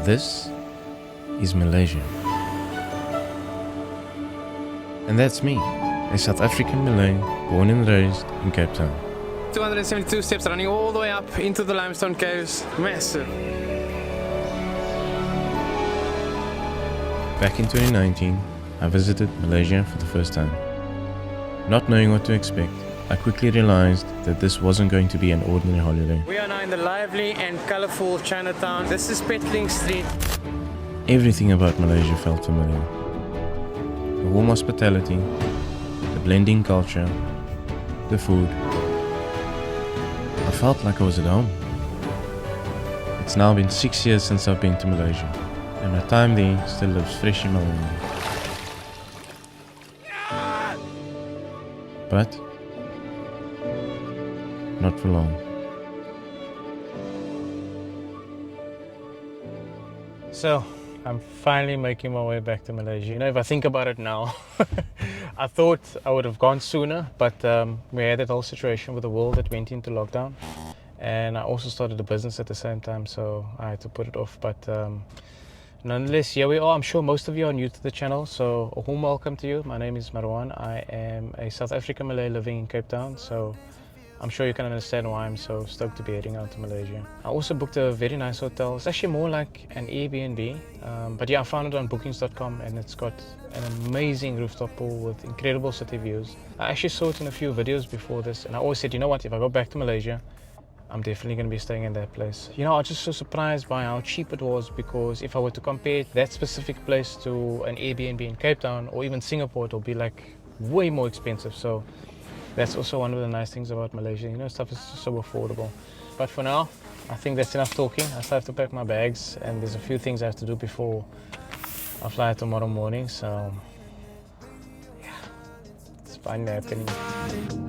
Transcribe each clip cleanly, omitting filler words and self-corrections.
This is Malaysia. And that's me, a South African Malay born and raised in Cape Town. 272 steps running all the way up into the limestone caves. Massive. Back in 2019, I visited Malaysia for the first time. Not knowing what to expect, I quickly realized that this wasn't going to be an ordinary holiday. We are now in the lively and colorful Chinatown. This is Petling Street. Everything about Malaysia felt familiar. The warm hospitality, the blending culture, the food. I felt like I was at home. It's now been 6 years since I've been to Malaysia, and my time there still lives fresh in my memory. But not for long. So, I'm finally making my way back to Malaysia. You know, if I think about it now, I thought I would have gone sooner, but we had that whole situation with the world that went into lockdown. And I also started a business at the same time, so I had to put it off. But nonetheless, here we are. I'm sure most of you are new to the channel, so a warm welcome to you. My name is Marwan. I am a South African Malay living in Cape Town, so I'm sure you can understand why I'm so stoked to be heading out to Malaysia. I also booked a very nice hotel. It's actually more like an Airbnb, but yeah, I found it on bookings.com, and it's got an amazing rooftop pool with incredible city views. I actually saw it in a few videos before this, and I always said, you know what, if I go back to Malaysia, I'm definitely going to be staying in that place. You know, I was just so surprised by how cheap it was, because if I were to compare that specific place to an Airbnb in Cape Town or even Singapore, it'll be like way more expensive. So that's also one of the nice things about Malaysia. You know, stuff is just so affordable. But for now, I think that's enough talking. I still have to pack my bags, and there's a few things I have to do before I fly tomorrow morning. So yeah, it's finally happening.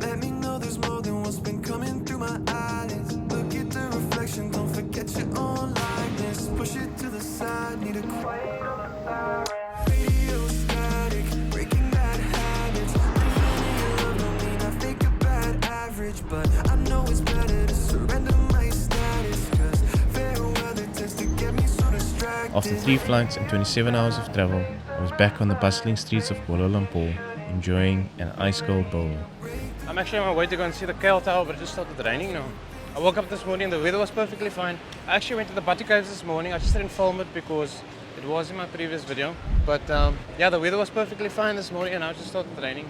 Let me know there's more than what's been coming through my eyes. Look at the reflection, don't forget your own likeness. Push it to the side, need a quiet radio static, breaking bad habits. Living in your love don't mean I fake a bad average, but I know it's better to surrender my status, cause fair weather tends to get me so distracted. After 3 flights and 27 hours of travel, I was back on the bustling streets of Kuala Lumpur, enjoying an ice-cold bowl. I'm actually on my way to go and see the KL Tower, but it just started raining now. I woke up this morning, the weather was perfectly fine. I actually went to the Batu Caves this morning. I just didn't film it because it was in my previous video. But yeah, the weather was perfectly fine this morning, and now it just started raining.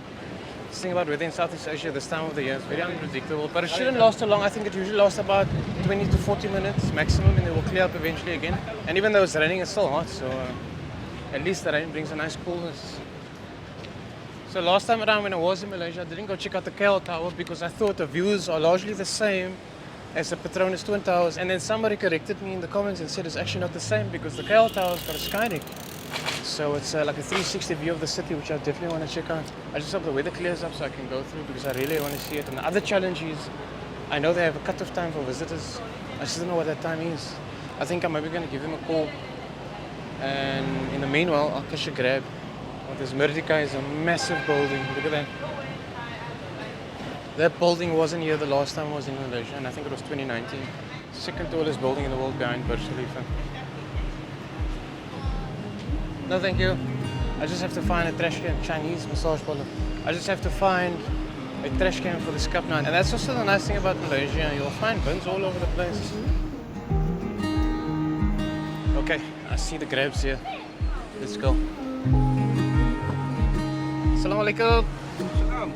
This thing about weather in Southeast Asia this time of the year is very unpredictable, but it shouldn't last too long. I think it usually lasts about 20 to 40 minutes maximum, and it will clear up eventually again. And even though it's raining, it's still hot, so at least the rain brings a nice coolness. So last time around when I was in Malaysia, I didn't go check out the KL Tower because I thought the views are largely the same as the Petronas Towers. And then somebody corrected me in the comments and said it's actually not the same because the KL Tower's got a sky deck. So it's like a 360 view of the city, which I definitely want to check out. I just hope the weather clears up so I can go through, because I really want to see it. And the other challenge is, I know they have a cut-off time for visitors. I just don't know what that time is. I think I'm maybe going to give them a call. And in the meanwhile, I'll catch a grab. This Merdeka is a massive building. Look at that. That building wasn't here the last time I was in Malaysia, and I think it was 2019. Second tallest building in the world behind Burj Khalifa. No, thank you. I just have to find a trash can. Chinese massage parlor. I just have to find a trash can for this cup now. And that's also the nice thing about Malaysia. You'll find bins all over the place. Okay, I see the grabs here. Let's go. Assalamualaikum.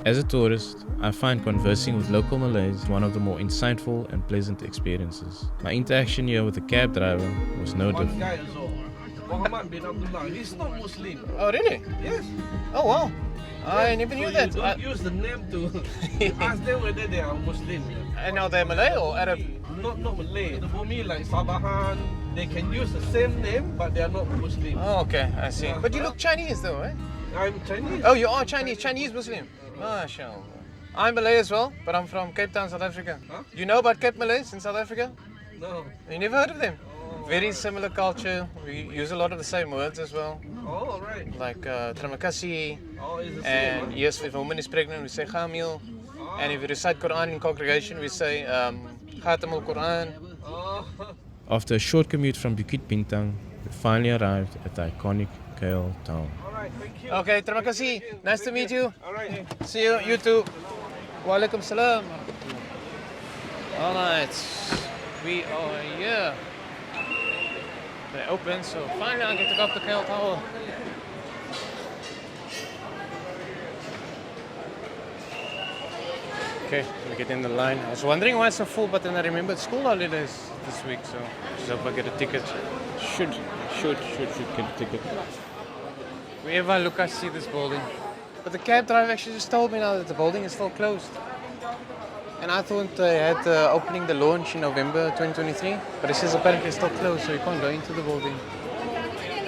As a tourist, I find conversing with local Malays one of the more insightful and pleasant experiences. My interaction here with the cab driver was no different. Guy also, Muhammad bin Abdullah. He's not Muslim. Oh, really? Yes. Oh, wow. I never knew that. You don't use the name to ask them whether they are Muslim. And now they're Malay or Arab? Not Malay. For me, like Sabahan, they can use the same name, but they are not Muslim. Oh, okay. I see. But you look Chinese though, eh? I'm Chinese. Oh, you are Chinese. Chinese Muslim. MashaAllah. I'm Malay as well, but I'm from Cape Town, South Africa. Huh? You know about Cape Malays in South Africa? No. You never heard of them? Oh. Very similar culture. We use a lot of the same words as well. Oh, right. Like terima kasih. Oh, it's the same. And yes, if a woman is pregnant, we say Khamil. And if we recite Quran in congregation, we say Khatam al-Quran. Oh. After a short commute from Bukit Bintang, we finally arrived at the iconic KL town. Okay, terima kasih. Nice to meet you. See you, you too. Walaikum salam. Alright, we are here. They open, so finally I get to go up the KL Tower. Okay, we get in the line. I was wondering why it's so full, but then I remembered school holidays this week, so just hope I get a ticket. Should get a ticket. Wherever I look, I see this building. But the cab driver actually just told me now that the building is still closed. And I thought they had opening the launch in November 2023, but it says apparently it's still closed, so you can't go into the building.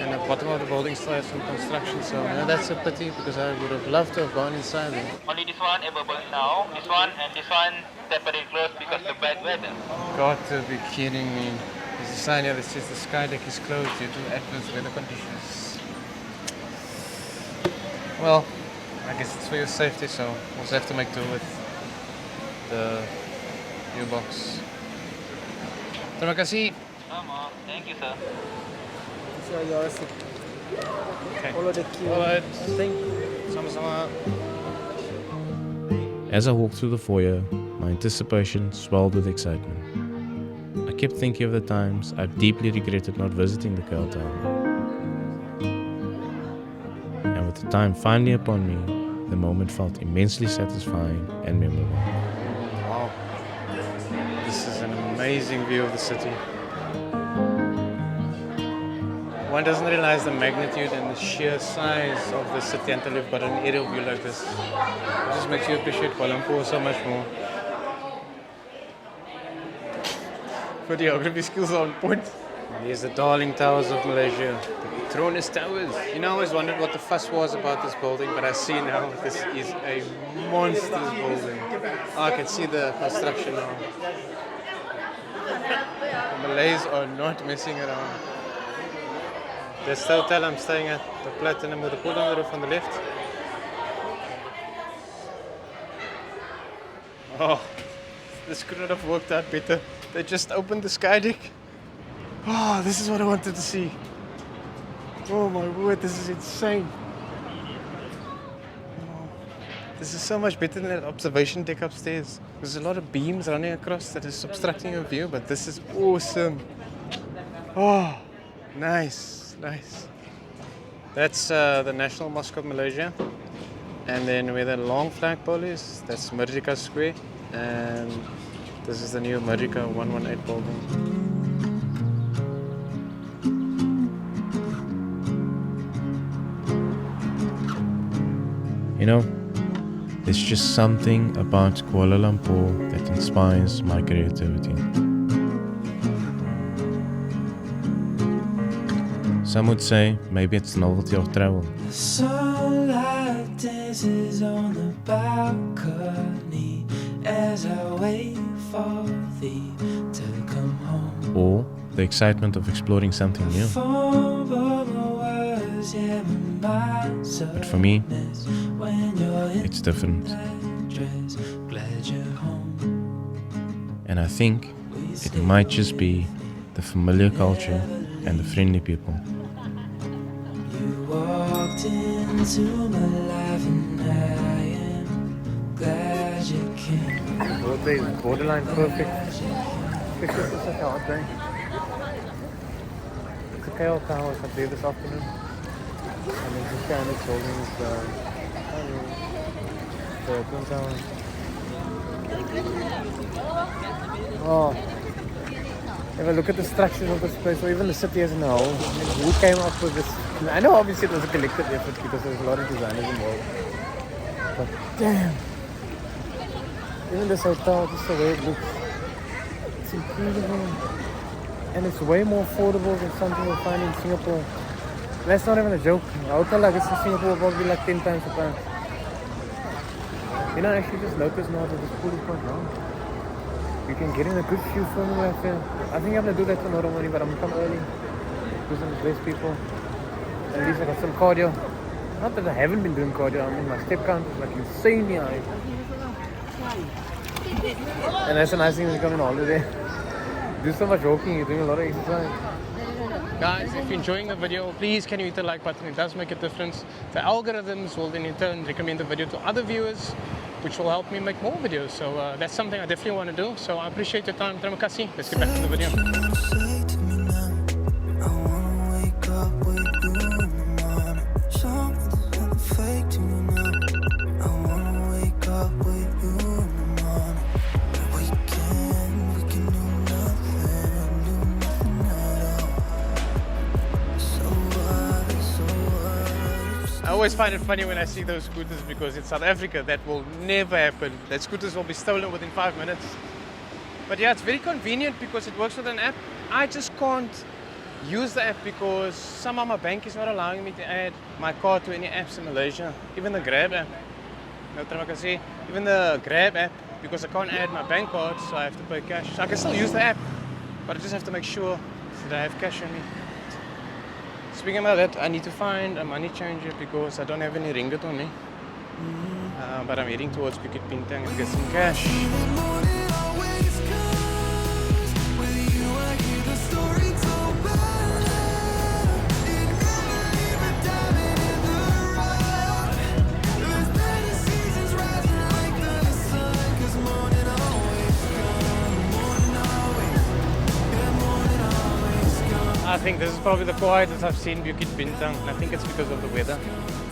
And the bottom of the building still has some construction, so that's a pity because I would have loved to have gone inside there. Only this one available now. This one and this one separately closed because of bad weather. Got to be kidding me. There's a sign here that says the sky deck is closed due to adverse weather conditions. Well, I guess it's for your safety, so we'll just have to make do with the new box. Terima kasih. Thank you, sir. Okay. Alright. Thank you. Sama-sama. As I walked through the foyer, my anticipation swelled with excitement. I kept thinking of the times I've deeply regretted not visiting the KL Tower. And with the time finally upon me, the moment felt immensely satisfying and memorable. Wow. This is an amazing view of the city. One doesn't realize the magnitude and the sheer size of the city until you've got an aerial view like this. It just makes you appreciate Kuala Lumpur so much more. Videography skills are on point. Here's the darling towers of Malaysia, the Petronas Towers. You know, I always wondered what the fuss was about this building, but I see now this is a monstrous building. Oh, I can see the construction now. The Malays are not messing around. That's the hotel I'm staying at, the Platinum with the pool on the roof on the left. Oh, this could not have worked out better. They just opened the sky deck. Oh, this is what I wanted to see. Oh my word, this is insane. Oh, this is so much better than that observation deck upstairs. There's a lot of beams running across that is obstructing your view, but this is awesome. Oh, nice. Nice. That's the National Mosque of Malaysia, and then where the long flagpole is, that's Merdeka Square, and this is the new Merdeka 118 building. You know, there's just something about Kuala Lumpur that inspires my creativity. Some would say maybe it's the novelty of travel. The sunlight dances on the balcony as I wait for thee to come home. Or the excitement of exploring something new. But for me, it's different. And I think it might just be the familiar culture and the friendly people. Walked into my life and I am glad you came. Birthday is borderline perfect. Especially for such a hot day. The KL Tower is up there this afternoon. And then just down its buildings, the Twin Towers. Oh. If I look at the structures of this place, or even the city as a whole, who came up with this? I know obviously it was a collective effort because there's a lot of designers involved. But damn! Even this hotel, just the way it looks, it's incredible. And it's way more affordable than something you'll find in Singapore. That's not even a joke. A hotel like this in Singapore will probably be like 10 times the price. You know, I actually just noticed now that this pool is quite long. You can get in a good few filming right there. I think I'm gonna do that tomorrow morning, but I'm gonna come early. Do some less people. At least I got some cardio. Not that I haven't been doing cardio, I mean my step count is like insanely high. And that's a nice thing when you come on holiday. do so much walking, you're doing a lot of exercise. Guys, if you're enjoying the video, please can you hit the like button? It does make a difference. The algorithms will then in turn recommend the video to other viewers, which will help me make more videos. So that's something I definitely want to do. So I appreciate your time. Terima kasih. Let's get back to the video. Say to me now, I wanna wake up with you in the morning. Something's fake to me now. I wanna wake up with you in the morning. We can do nothing at all. So what? I always find it funny when I see those scooters because in South Africa that will never happen. That scooters will be stolen within 5 minutes. But yeah, it's very convenient because it works with an app. I just can't use the app because somehow my bank is not allowing me to add my card to any apps in Malaysia. Even the Grab app. No, terima kasih. Even the Grab app, because I can't add my bank card, so I have to pay cash. So I can still use the app, but I just have to make sure that I have cash on me. Speaking about that, I need to find a money changer because I don't have any ringgit on me. But I'm heading towards Bukit Bintang and get some cash. I think this is probably the quietest I've seen Bukit Bintang, and I think it's because of the weather.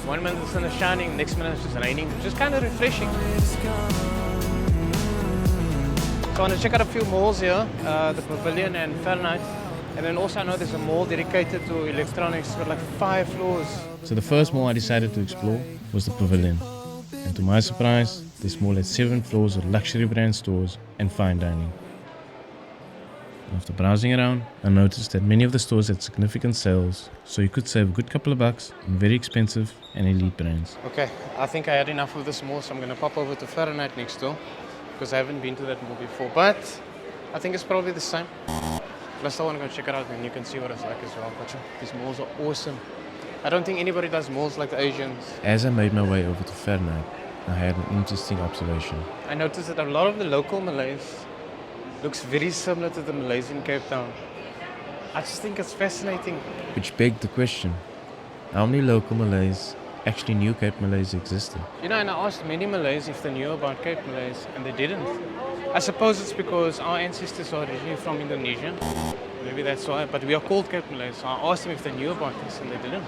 1 minute the sun is shining, next minute it's just raining, which is kind of refreshing. So I want to check out a few malls here, the Pavilion and Fahrenheit. And then also I know there's a mall dedicated to electronics with like 5 floors. So the first mall I decided to explore was the Pavilion. And to my surprise, this mall had 7 floors with luxury brand stores and fine dining. After browsing around, I noticed that many of the stores had significant sales, so you could save a good couple of bucks on very expensive and elite brands. Okay, I think I had enough of this mall, so I'm going to pop over to Fahrenheit next door because I haven't been to that mall before. But I think it's probably the same. Plus I want to go check it out and you can see what it's like as well. But these malls are awesome. I don't think anybody does malls like the Asians. As I made my way over to Fahrenheit, I had an interesting observation. I noticed that a lot of the local Malays looks very similar to the Malays in Cape Town. I just think it's fascinating. Which begged the question, how many local Malays actually knew Cape Malays existed? You know, and I asked many Malays if they knew about Cape Malays, and they didn't. I suppose it's because our ancestors are originally from Indonesia. Maybe that's why, but we are called Cape Malays, so I asked them if they knew about this, and they didn't.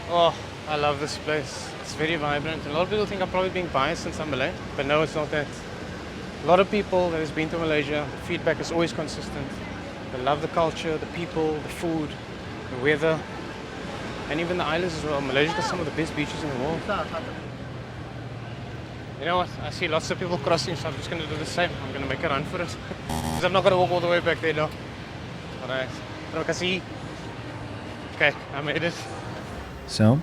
Oh, I love this place. It's very vibrant. A lot of people think I'm probably being biased since I'm Malay, but no, it's not that. A lot of people that has been to Malaysia, the feedback is always consistent. They love the culture, the people, the food, the weather, and even the islands as well. Malaysia has some of the best beaches in the world. You know what? I see lots of people crossing, so I'm just going to do the same. I'm going to make a run for it. Because I'm not going to walk all the way back there now. Alright. Terima kasih. Okay, I made it. So,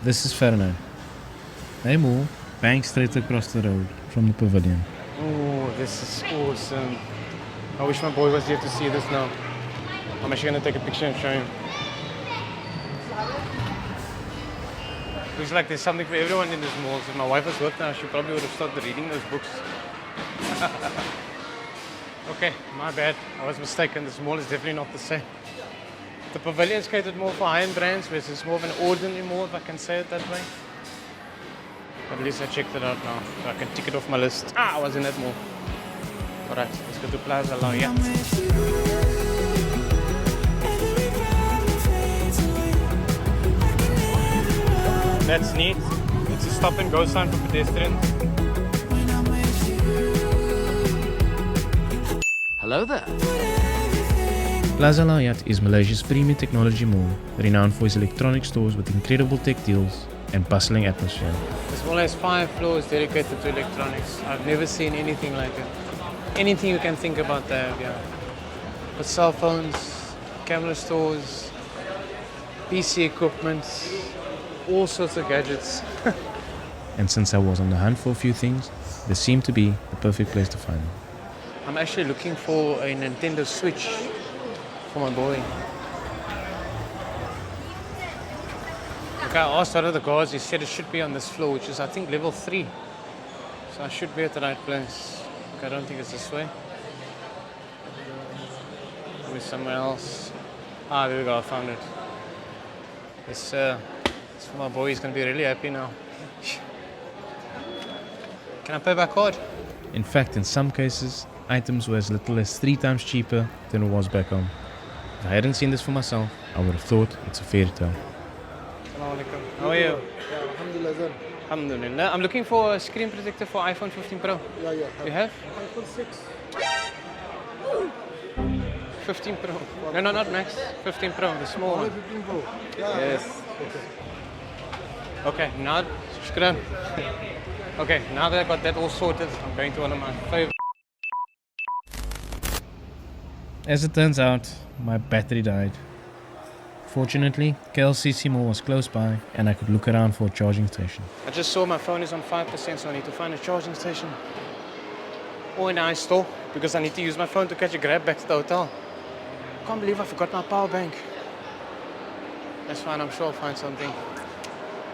this is Fahrenheit. A mall bang straight across the road from the Pavilion. Oh, this is awesome. I wish my boy was here to see this now. I'm actually going to take a picture and show him. Looks like there's something for everyone in this mall. If my wife was worked now, she probably would have started reading those books. Okay, my bad. I was mistaken. This mall is definitely not the same. The Pavilion is catered more for high-end brands, whereas it's more of an ordinary mall, if I can say it that way. At least I checked it out now, so I can tick it off my list. I was in that mall. Alright, let's go to Plaza Laya. That's neat. It's a stop and go sign for pedestrians. Hello there. Plaza Laya is Malaysia's premium technology mall, renowned for its electronic stores with incredible tech deals and bustling atmosphere. This mall has 5 floors dedicated to electronics. I've never seen anything like it. Anything you can think about there, yeah. With cell phones, camera stores, PC equipment, all sorts of gadgets. And since I was on the hunt for a few things, this seemed to be the perfect place to find them. I'm actually looking for a Nintendo Switch for my boy. Okay, I asked one of the guards, he said it should be on this floor, which is I think level 3. So I should be at the right place. I don't think it's this way. Maybe somewhere else. Ah, there we go, I found it. It's for my boy, he's gonna be really happy now. Can I pay by card? In fact, in some cases, items were as little as 3 times cheaper than it was back home. If I hadn't seen this for myself, I would have thought it's a fairy tale. Assalamu alaikum. How are you? Alhamdulillah. I'm looking for a screen protector for iPhone 15 Pro. Yeah. You have? iPhone 6. 15 Pro. No, not Max. 15 Pro, the small one. 15 Pro. Yeah. Yes. Okay, now, shukran. Okay, now that I got that all sorted, I'm going to one of my favorite. As it turns out, my battery died. Fortunately, KLCC Mall was close by and I could look around for a charging station. I just saw my phone is on 5%, so I need to find a charging station. Or an ice store, because I need to use my phone to catch a grab back to the hotel. Can't believe I forgot my power bank. That's fine, I'm sure I'll find something.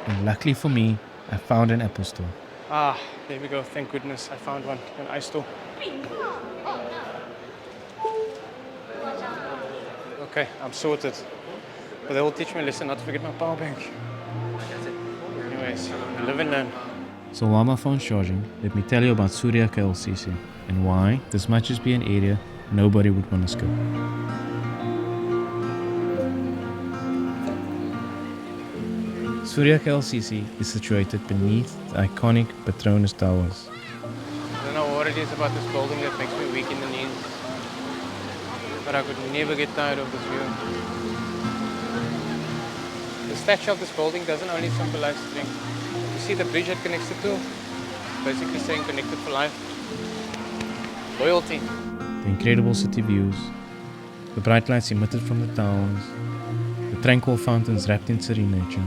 And luckily for me, I found an Apple store. Ah, there we go, thank goodness I found one, an ice store. Okay, I'm sorted. But they will teach me a lesson not to forget my power bank. Anyways, I live and learn. So while my phone's charging, let me tell you about Surya KLCC and why this might just be an area nobody would want to skip. Surya KLCC is situated beneath the iconic Petronas Towers. I don't know what it is about this building that makes me weak in the knees. But I could never get tired of this view. The statue of this building doesn't only symbolize strength. You see the bridge it connects it to? Basically saying connected for life. Loyalty. The incredible city views, the bright lights emitted from the towers, the tranquil fountains wrapped in serene nature.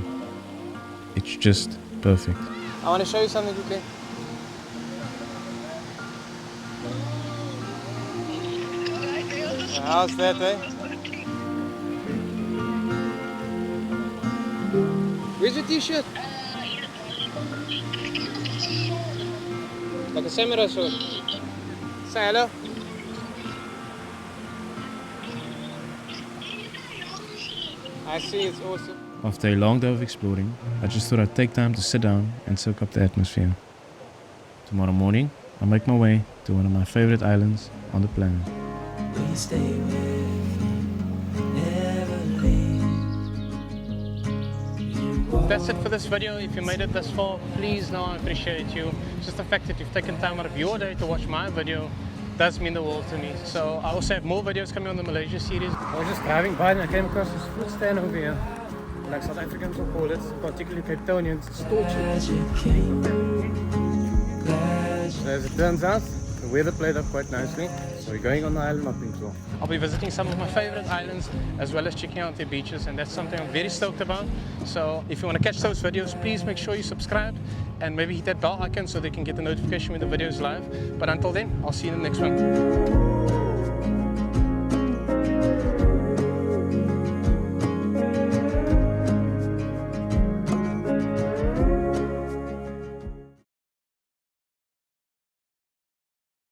It's just perfect. I want to show you something quickly. How's that, eh? Where's your t-shirt? Like a samurai sword. Say hello. I see, it's awesome. After a long day of exploring, I just thought I'd take time to sit down and soak up the atmosphere. Tomorrow morning, I'll make my way to one of my favorite islands on the planet. Please stay with me, never leave. That's it for this video. If you made it this far, please know I appreciate you. Just the fact that you've taken time out of your day to watch my video does mean the world to me. So I also have more videos coming on the Malaysia series. I was just driving by and I came across this food stand over here. Like South Africans will call it, particularly Cape Townians, it's torture. So as it turns out, the weather played up quite nicely. So we're going on the island hopping tour. I'll be visiting some of my favorite islands as well as checking out their beaches, and that's something I'm very stoked about. So if you want to catch those videos, please make sure you subscribe and maybe hit that bell icon so they can get the notification when the video is live. But until then, I'll see you in the next one.